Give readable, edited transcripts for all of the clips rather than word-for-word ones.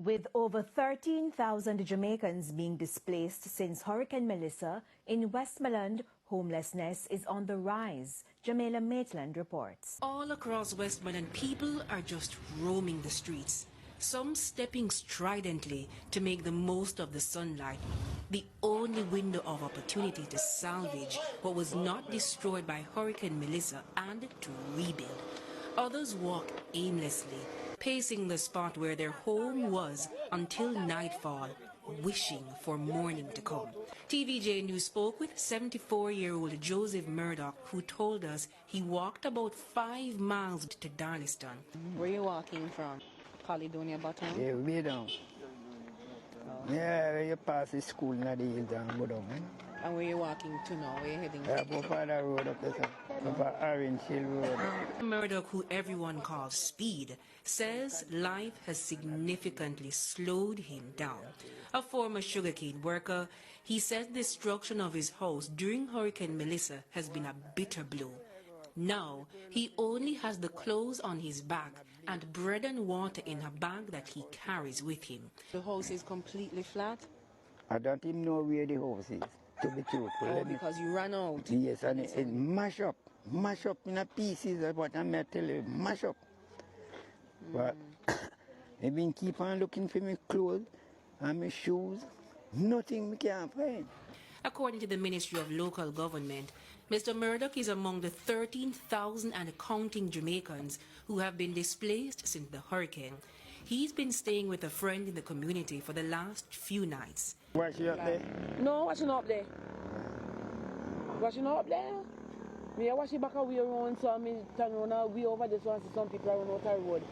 With over 13,000 Jamaicans being displaced since Hurricane Melissa in Westmoreland, homelessness is on the rise. Jamila Maitland reports. All across Westmoreland, people are just roaming the streets, some stepping stridently to make the most of the sunlight, the only window of opportunity to salvage what was not destroyed by Hurricane Melissa and to rebuild. Others walk aimlessly, pacing the spot where their home was until nightfall, wishing for morning to come. TVJ News spoke with 74-year-old Joseph Murdoch, who told us he walked about 5 miles to Darliston. Where are you walking from? Caledonia Bottom? Yeah, way down. Oh. Yeah, you pass the school in the hill down, go down. And where are you walking to now? Where are you heading to? Yeah, go for the road up there, up Orange Hill Road. Murdoch, who everyone calls Speed, says life has significantly slowed him down. A former sugarcane worker, he says the destruction of his house during Hurricane Melissa has been a bitter blow. Now, he only has the clothes on his back and bread and water in a bag that he carries with him. The house is completely flat? I don't even know where the house is, to be truthful. Oh, because you ran out? Yes, and it mash up in a pieces, that's what I'm telling you, mash up. But I've been keep on looking for my clothes and my shoes, nothing I can't find. According to the Ministry of Local Government, Mr. Murdoch is among the 13,000 and counting Jamaicans who have been displaced since the hurricane. He's been staying with a friend in the community for the last few nights. Washing up there? No, washing up there. Washing up there? Me, I wash it back a way around, so I turn around a way over this one, see some people around out the road.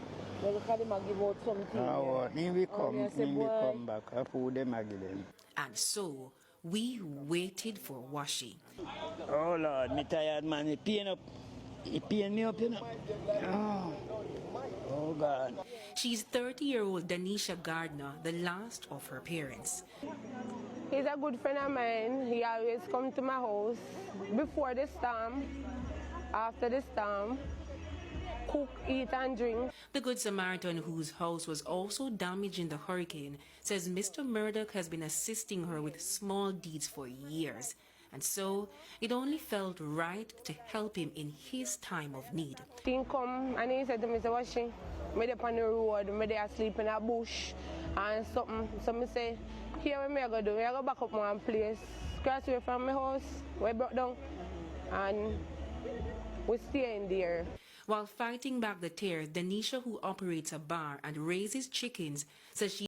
They look at them and give out something. Oh, then we come back, I put them again. And so, we waited for Washi. Oh Lord, me tired man, it pain up. It pain me up, you know. Oh God. She's 30-year-old Danisha Gardner, the last of her parents. He's a good friend of mine. He always come to my house before the storm, after the storm, cook, eat and drink. The Good Samaritan, whose house was also damaged in the hurricane, says Mr. Murdoch has been assisting her with small deeds for years. And so, it only felt right to help him in his time of need. He come and he said to me, Washi, I'm up on the road, I'm there asleep in a bush and something. So I say, here what I go do, I go back up one place, cross away from my house, we broke down, and we stay in there. While fighting back the tears, Danisha, who operates a bar and raises chickens, says she